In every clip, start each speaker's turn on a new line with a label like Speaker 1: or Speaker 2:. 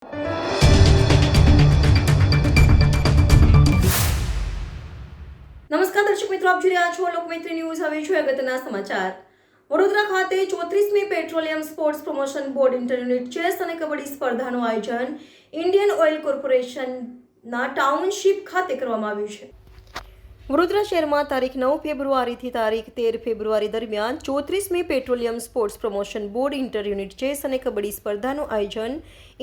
Speaker 1: નમસ્કાર દર્શક મિત્રો, આપ જોઈ રહ્યા છો લોકમૈત્રી ન્યૂઝ. હવે જોઈએ અગત્યના સમાચાર. વડોદરા ખાતે 34મી petroleum sports promotion board inter unit chess અને કબડ્ડી સ્પર્ધાનું આયોજન ઇન્ડિયન ઓઇલ કોર્પોરેશનના ટાઉનશીપ ખાતે કરવામાં આવ્યું છે. વડોદરા શહેરમાં તારીખ 9 ફેબ્રુઆરીથી તારીખ 13 ફેબ્રુઆરી દરમિયાન 34મી petroleum sports promotion board inter unit chess અને કબડ્ડી સ્પર્ધાનું આયોજન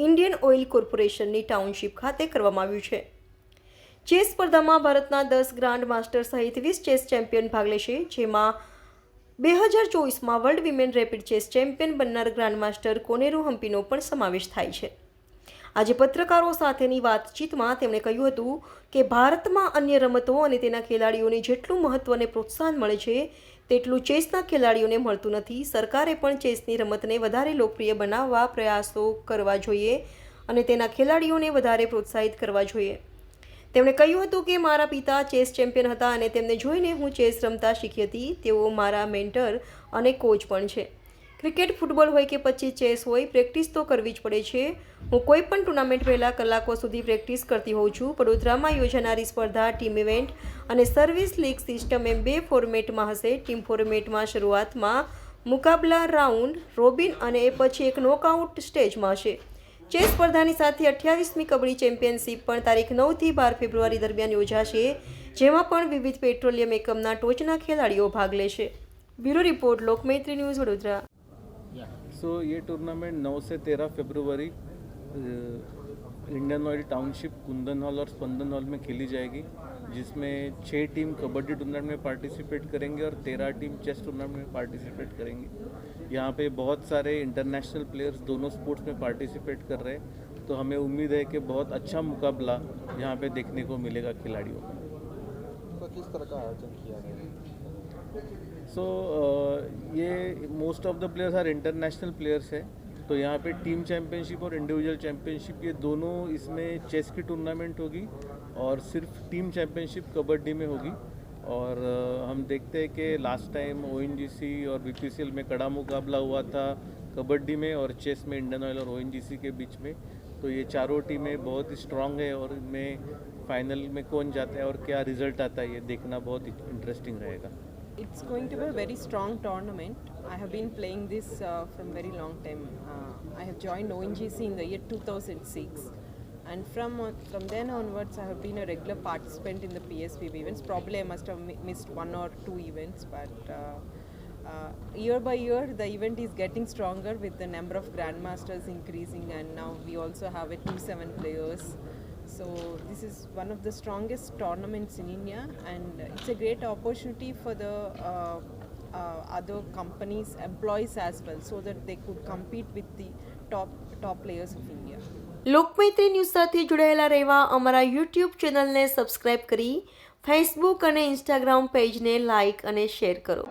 Speaker 1: ઇન્ડિયન ઓઇલ કોર્પોરેશનની ટાઉનશીપ ખાતે કરવામાં આવ્યું છે. ચેસ સ્પર્ધામાં ભારતના 10 ગ્રાન્ડ માસ્ટર સહિત 20 ચેસ ચેમ્પિયન ભાગ લેશે, જેમાં 2024માં world women rapid chess champion બનનાર ગ્રાન્ડ માસ્ટર કોનેરુ હમ્પીનો પણ સમાવેશ થાય છે. આજે પત્રકારો સાથેની વાતચીતમાં તેમણે કહ્યું હતું કે ભારતમાં અન્ય રમતો અને તેના ખેલાડીઓને જેટલું મહત્વ અને પ્રોત્સાહન મળે છે તેટલું ચેસના ખેલાડીઓને મળતું નથી. સરકારે પણ ચેસની રમતને વધારે લોકપ્રિય બનાવવા પ્રયાસો કરવા જોઈએ અને તેના ખેલાડીઓને વધારે પ્રોત્સાહિત કરવા જોઈએ. તેમણે કહ્યું હતું કે મારા પિતા ચેસ ચેમ્પિયન હતા અને તેમને જોઈને હું ચેસ રમતા શીખી હતી. તેઓ મારા મેન્ટર અને કોચ પણ છે. ક્રિકેટ, ફૂટબોલ હોય કે પછી ચેસ હોય, પ્રેક્ટિસ તો કરવી જ પડે છે. હું કોઈ પણ ટુર્નામેન્ટ પહેલાં કલાકો સુધી પ્રેક્ટિસ કરતી હોઉં છું. વડોદરામાં યોજાનારી સ્પર્ધા ટીમ ઇવેન્ટ અને સર્વિસ લીગ સિસ્ટમ એમ 2 ફોર્મેટમાં હશે. ટીમ ફોર્મેટમાં શરૂઆતમાં મુકાબલા, રાઉન્ડ રોબિન અને પછી એક નોકઆઉટ સ્ટેજમાં હશે. ચેસ સ્પર્ધાની સાથે 28મી કબડ્ડી ચેમ્પિયનશિપ પણ તારીખ 9થી 12 ફેબ્રુઆરી દરમિયાન યોજાશે, જેમાં પણ વિવિધ પેટ્રોલિયમ એકમના ટોચના ખેલાડીઓ ભાગ લેશે. Bureau report, Lokmaitri news, Vadodara.
Speaker 2: So ये टूर्नामेंट 9 से 13 फरवरी Indian Oil township Kundan hall और स्पंदन हॉल में खेली जाएगी, जिसमें 6 टीम कबड्डी टूर्नामेंट में पार्टिसिपेट करेंगे और 13 टीम चेस टूर्नामेंट में पार्टिसिपेट करेंगी. यहाँ पे बहुत सारे इंटरनेशनल प्लेयर्स दोनों स्पोर्ट्स में पार्टिसिपेट कर रहे हैं, तो हमें उम्मीद है कि बहुत अच्छा मुकाबला यहाँ पे देखने को मिलेगा खिलाड़ियों में.
Speaker 3: तो किस तरह का आयोजन किया गया?
Speaker 2: सो ये most of the players are international players है, तो यहाँ पे टीम चैम्पियनशिप और इंडिविजुअल चैम्पियनशिप ये दोनों इसमें चेस की टूर्नामेंट होगी और सिर्फ टीम चैम्पियनशिप कबड्डी में होगी. और हम देखते हैं कि लास्ट टाइम ONGC और BPCL में कड़ा मुकाबला हुआ था कबड्डी में और चेस में इंडियन ऑयल और ONGC के बीच में. तो ये चारों टीमें बहुत ही स्ट्रांग है और इनमें फाइनल में कौन जाता है और क्या रिजल्ट आता है ये देखना बहुत इंटरेस्टिंग रहेगा.
Speaker 4: It's going to be a very strong tournament. I have been playing this from very long time. I have joined ONGC in the year 2006, and from then onwards I have been a regular participant in the PSPB events. Probably I must have missed 1 or 2 events, but year by year the event is getting stronger with the number of grandmasters increasing, and now we also have a 2-7 players. So this is one of the strongest tournaments in India, and it's a great opportunity for the other companies' employees as well, so that they could compete with the top players of India.
Speaker 1: Lokmaitri news સાથે જોડાયેલા રહેવા અમારા YouTube ચેનલને subscribe કરી Facebook અને Instagram પેજને like અને share કરો.